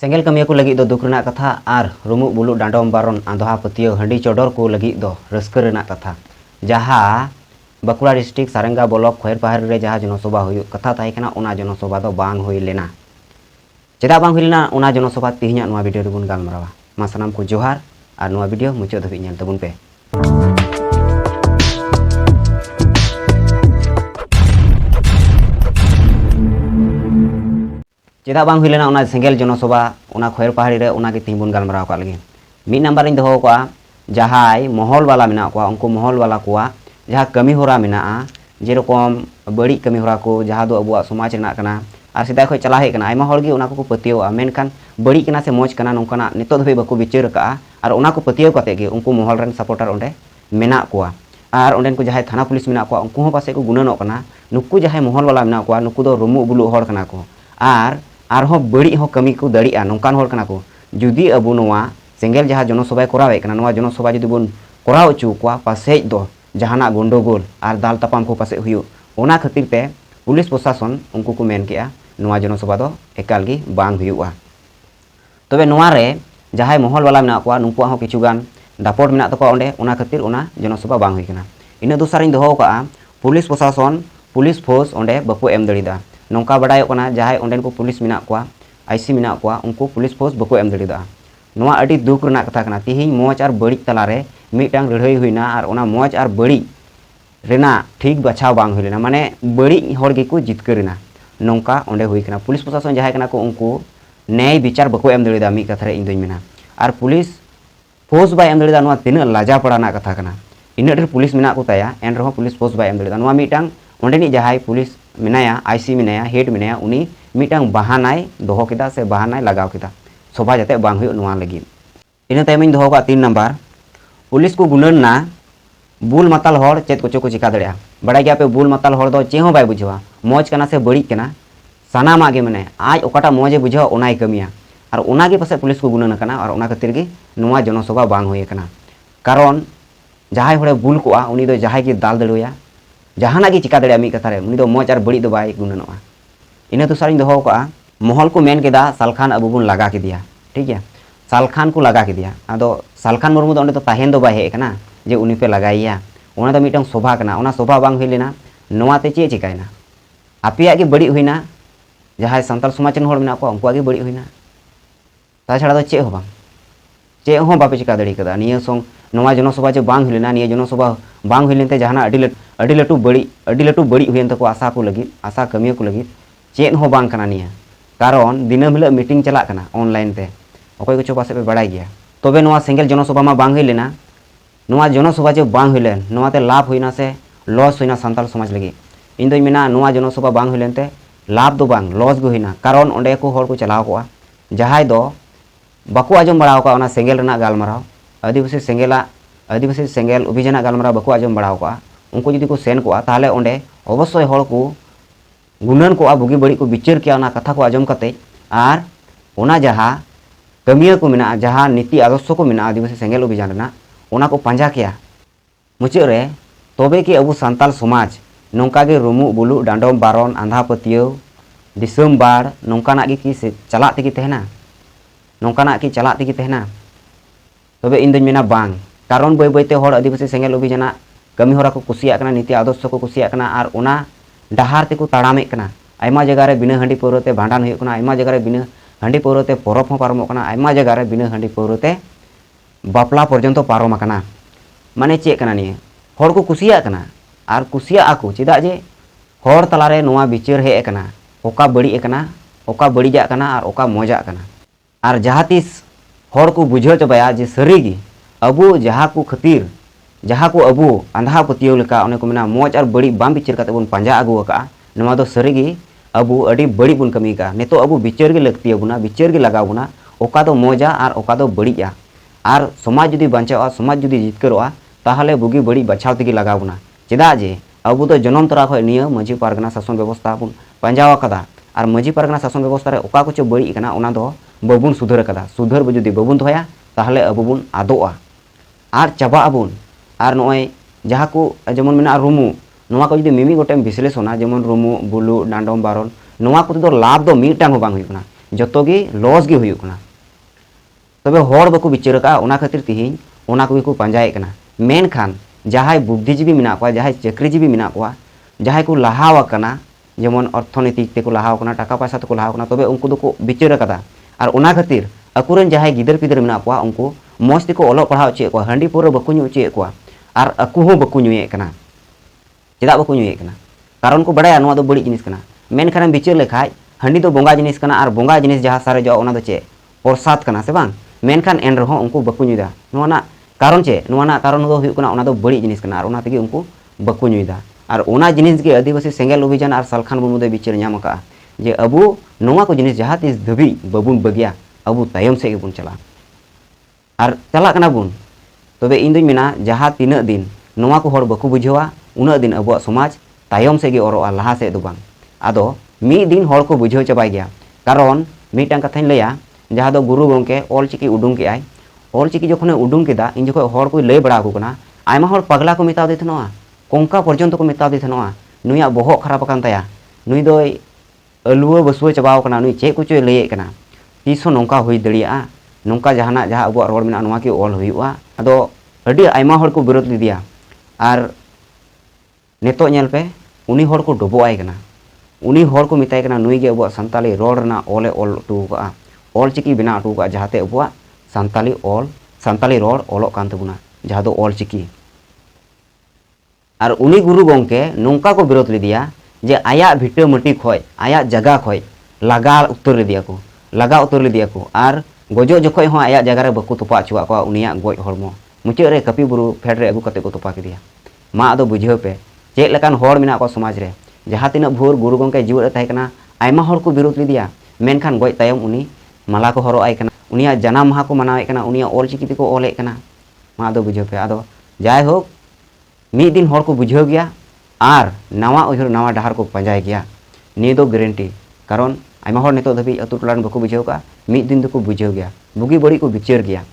सेंगेल कमिया को लगी दुख रना कथा और रुमुक बुलुक डांडम बारन आंधहा पतियो हंडी चौडर को लगी रस्क रना कथा जहाँ बाकुड़ा डिस्ट्रिक्ट सारेंगा ब्लॉक खैर पहाड़ रे जहाँ जनसभा हुई कथा ताइकना ओना जनसभा दो बांग हुई लेना चेदा बांग हुई लेना ओना जनसभा तिहिना नोआ वीडियो रेबुन गालमारावा मा सानाम को जोहार और नोआ वीडियो मुचाद धाबी नेल तबुन पे। चेदा बांग हुई लेना ओना सेंगेल जनसभा ओना खैर पहाड़ी रे ओना के तिहिबुन गालमाराव का लगे मिद नंबर इन दहो कोआ जहाय महल वाला मेना कोआ उनको महल वाला कोआ जहाँ कमी होरा मेना जेरकम बड़ी कमी होरा को जहाँ दो अबुआ समाज रेना कना और सिदा खो चला हेकना आयमा हर गे ओना को पतियोआ मेनखान बड़ी कना से मौज कना नोंकाना नितो धबे बाको विचार का और ओना को पतियो कते गे उनको महल रन सपोर्टर ओंडे मेना कोआ और ओंडेन को जहाय थाना पुलिस मेना कोआ उनको हो पासे को गुणनोक कना नुकु जहाय महल वाला मेना कोआ नुकु दो रुमु बुलु हर कना को आर बड़ी हो कमी को दाड़िया नोंकान हर कना को जुदी अबु नोआ सेंगेल जहाँ जनसभा करावे कना नोआ जनसभा जुदी बुन कराव अचु कोआ पासे दो जहाना गंडगोल और दाल तपाम को पासे हुई ओना खातिर ते पुलिस प्रशासन उनको को मेन केआ नोआ जनसभा दो एकाल गी बांग हुआ तबे नोआ रे जहाय महल वाला मेना कोआ नुकुआ हो किछुगान दापट मेना तको ओंडे ओना खातिर ओना जनसभा बांग हुई कना इना दोसारिन दहो का पुलिस प्रशासन पुलिस फोर्स ओंडे बाको एम दड़ीदा नौका बड़ायो कना जहाय ओंडेन को पुलिस मेना कोआ आईसी मेना कोआ उनको पुलिस फोर्स बाको एम दड़ीदा नोआ अडी दुख रना कथा कना तिहिं मौज और बड़ी तलारे मिटांग लड़ाई हुईना और ओना मौज और बड़ी रेना ठीक बचाव बांग हुई लेना माने बड़ी हर गे को जितकरना नौका ओंडे हुई कना पुलिस प्रशासन जहाय कना को उनको न्याय विचार बाको एम दड़ीदा मी कथा रे इन दोई मेना और पुलिस फोर्स बाय एम दड़ीदा नोआ तिना लाजा पड़ाना कथा कना इन ढेर पुलिस मेना को ताया एन रहो पुलिस फोर्स बाय एम दड़ीदा नोआ मिटांग ओंडेनी जहाय पुलिस मेनाया आईसी मेनाया हेड मेनाया उनी मिटांग बहानाय दहो केदा से बहानाय लगाव केदा सभा जाते बांग हुई नोआ लगी इन तायमिन दहो का 3 नंबर पुलिस को गुणना बुल माताल हर चेत कोचो को चिका दड़िया बड़ा गया पे बुल माताल हर दो चे हो बाय बुझवा मौज कना से बड़ी कना सानामा गे माने आज ओकाटा मौजे बुझवा ओनाय कमिया और ओना गे पासे पुलिस को गुणन कना और ओना खातिर गे नोआ जनसभा बांग हुई कना कारण जहाय हरे बुल कोआ उनी दो जहाय गे दाल दड़ोया जहाना गे चिका दड़िया मी कथा रे उनी दो मौज और बड़ी दो बाय गुणनोआ इना दुसारिन दहो का महल को मेन केदा सालखान अबु बुन लगा के दिया ठीक है सालखान को लगा के दिया आदो सालखान मुर्मू दो तो ताहेन दो बाय हे कना जे उनी पे लगाइया ओना दो मिटंग शोभा कना ओना शोभा बांग हुई लेना नोआ ते चे चिकायना आपिया गे बड़ी हुईना जहाय संताल समाज रन हर मेना को उनको गे बड़ी हुईना ता छाड़ा दो चे हो बापे चिका दड़ी कदा निया संग नोआ जनसभा जे बांग हुई लेना निया जनसभा बांग हुई लेनते जहाना अडी लटू बड़ी हुईन तको आशा को लगी आशा कमिया को लगी चेन हो बांग कना निया कारण दिनम हिल मीटिंग चला कना ऑनलाइन ते अकोय को पासे पे बड़ाई गया तबे नोआ सेंगेल जनसभा मा बांग हुई लेना नोआ जनसभा जे बांग हुई लेन नोआ ते लाभ हुईना से लॉस हुईना संताल समाज लगी इन दोई मेना नोआ जनसभा बांग हुई लेनते लाभ दो बांग लॉस गो हुईना कारण ओंडे को हर को चलाव कोआ जहाय दो बाको आजम बड़ाव का ओना सेंगेल रना गालमाराव आदिवासी सेंगेल अभियान गालमाराव बाको आजम बड़ाव का उनको जुदी को सेन कोआ ताहले ओंडे अवश्य हर को गुणन को बुगी बड़ी को विचार किया ओना कथा को आजम कते और ओना जहाँ कमिया को मेना जहाँ नीति आदर्श को मेना आदिवासी सेंगेल अभियान रना ओना को पांजा किया मुचाद रे तबे कि अबु संताल समाज नौका गे रुमु बुलु डांडम बारन आंधा पतियो दिसम बाड़ नौकाना गे कि चला तेगी तहना नौकाना कि चला तेगी तहना तबे इन दों मेना बांग कारण बय बयते हर आदिवासी सेंगेल अभियान कमी होरा को कुसिया कना नीति आदर्श को कुसिया कना और ओना डहार तेको ताड़ामे कना आयमा जगह रे बिना हंडी पौरते भांडान हुई कना आयमा जगह रे बिना हंडी पौरते परब हो पारमोग कना आयमा जगह रे बिना हंडी पौरते बापला पर्यंत पारम कना माने चे कना निये हर को कुसिया कना और कुसिया आको चेदा जे हर तलारे नोआ विचार हे कना ओका बड़ी कना ओका बड़ीजा कना और ओका मौजा कना और जहाँ तीस हर को बुझाव चबाया जे सरीगी अबु जहाँ को खातिर जहाँ को अबु आंधा पतियो लेका ओने को मेना मौज और बड़ी बाम विचार करते बन पांजा आगु का नोआ दो सरीगी अबु अडी बड़ी बन कमी का नितो अबु विचार गे लगती अबुना विचार गे लगाव बुना ओका दो मौजा और ओका दो बड़ीजा और समाज जुदी बांचावा समाज जुदी जितकरोआ ताहले बुगी बड़ी बचाव तेगी लगाव बुना चेदा जे अबु दो जनम तरा खय निया माझी पारगना शासन व्यवस्था बन पांजावा कदा और माझी पारगना शासन व्यवस्था रे ओका कुछ बड़ी कना ओना दो बाबुन सुधर कदा सुधर जुदी बाबुन दोया ताहले अबु बुन आदोआ और चाबा अबुन और नॉय जहाँ को जेमन मेना रुमु नोआ को जुदी मिमी गोटेम विश्लेषणा जेमन रुमु बुलु डांडम बारन नोआ को तो लाभ दो मिटांग हो बांग हुई कना जतो गे लॉस गे हुयुग कना तबे होड़ बाको बिचार का ओना खातिर तिहिन ओना को पांजाए कना मेनखान जहाय बुद्धिजीवी मेना को जहाय चाकरीजीवी मेना को जहाय को लाहाव कना जेमन अर्थनीतिक तेको लाहाव कना टाका पैसा तेको लाहाव कना तबे उनको दो बिचार कदा और ओना खातिर अकुरन जहाय गिदर पिदर मेना को उनको मौज तेको ओलो पढ़ाव चे को हांडी पूरा बाको न्यू चे को और अकु हो बाको न्यूए कना चेदा बाको न्यूए कना कारण को बड़ाया नोआ दो बड़ी जिनिस कना मेनखान बिचार लेखाय हांडी दो बोंगा जिनिस कना और बोंगा जिनिस जहां सारे जो ओना दो चे प्रसाद कना से बांग मेनखान एन रहो उनको बाको न्यूदा नोना कारण चे नोना कारण दो हुयुग कना ओना दो बड़ी जिनिस कना और ओना तेगे उनको बाको न्यूदा और ओना जिनिस गे आदिवासी सेंगेल अभियान और सालखान मुर्मू बिचार नाम का जे अबू नोआ को जिनिस जहां तीस धबी बाबुन बगिया अबू तायम से गेबुन चला और चला कना बुन तबे इन दुई मेना जहां तीना दिन नोआ को होड़ बाको बुझावा उना दिन अबुआ समाज तायम से गे ओरोआ लहा से दो बांग आदो मी दिन होड़ को बुझाव चाबाय गया कारण मीटांग कथाñ लैया जहां दो गुरु गंके ऑलचिकी उडुंग के आय ऑलचिकी जखने उडुंग केदा इन जखो होड़ को लय बड़ा को कना आयमा होड़ पगला को मेता दे थनोआ कंका पर्यंत को मेता दे थनोआ नुया बहक खराब कान ताया नुई दो अलुआ बसुआ चाबाव कना नुई चे कुछ लय कना तीसो नोंका हुई दड़िया नोंका जहाना जहां अबुआ रोड मेना नोआ की ऑल हुयुआ आदो अडी आयमा होड़ को विरोध लिदिया और नेतो नेल पे उनी होड़ को डुबोआय कना उनी होड़ को मिताय कना नुई गे अबुआ संताली रोड रना ऑले ऑल टुका ऑलचिकी बना टुका जहाते अबुआ संताली रोड ऑलोक कान तबुना जहां दो ऑलचिकी और उनी गुरु गंके नोंका को विरोध लिदिया जे आया भिटा मटी खय आया जगह खय लगा उतर लिदिया को और गजो जखय हो आया जगह रे बको तोपा चुआ को उनिया गज हरमो मुचाद रे कपी बुरु फेड रे अगु कते को तोपा किदिया मा आदो बुझाव पे चेक लेकान होड़ मेना को समाज रे जहां तिना भोर गुरु गंके जीव रे ताहे कना आयमा होड़ को विरोध लिदिया मेनखान गज तायम उनी माला को हरो आय कना उनिया जनाम माहा को मनावे कना उनिया ऑलचिकी को ऑले कना मा आदो बुझाव पे आदो जाय हो मी दिन होड़ को बुझाव गया और नवा उहर नवा डहार को पंजाय गया निये दो गारंटी कारण आयमा होड़ नितो धबी अतु टोलान बको बुझाव का मी दिन दो को बुझाव गया बुगी बड़ी को बिचार गया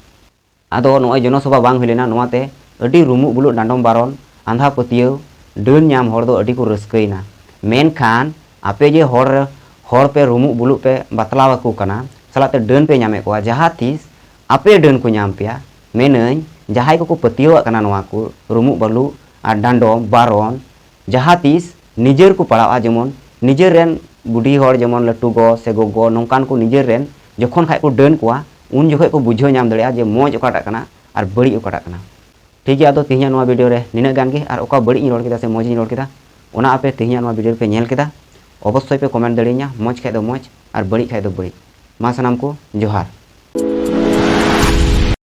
आदो नोय जनसभा बांग हुइलेना नोआते अडी रुमु बुलु डांडम बारन आंधा पतियो डन नाम होड़ दो अडी को रस्कैना मेनखान आपे जे होड़ पे रुमु बुलु पे बतलाव को कना सलाते डन पे नामे को जहां तीस आपे डन को नाम पिया मेनई जहां को पतियो कना नोआ को रुमु बलु और डांडम बारन जहां तीस निजेर को पड़ावा जेमन निजेर रेन बुढ़ी होड़ जेमन लटू गो से गोगो नौकान को निजेर रेन जखन खाय को डन कोआ उन जखय को बुझाव नाम दड़िया जे मौज ओकाटा कना और बड़ी ओकाटा कना ठीक है आदो तिहिया नोआ वीडियो रे निना गान गे और ओका बड़ी इन रोड़ केदा से मौज इन रोड़ केदा ओना आपे तिहिया नोआ वीडियो पे नेल केदा अवश्य पे कमेंट दड़िया मौज खाय दो मौज और बड़ी खाय दो बड़ी मा सनाम को जोहार।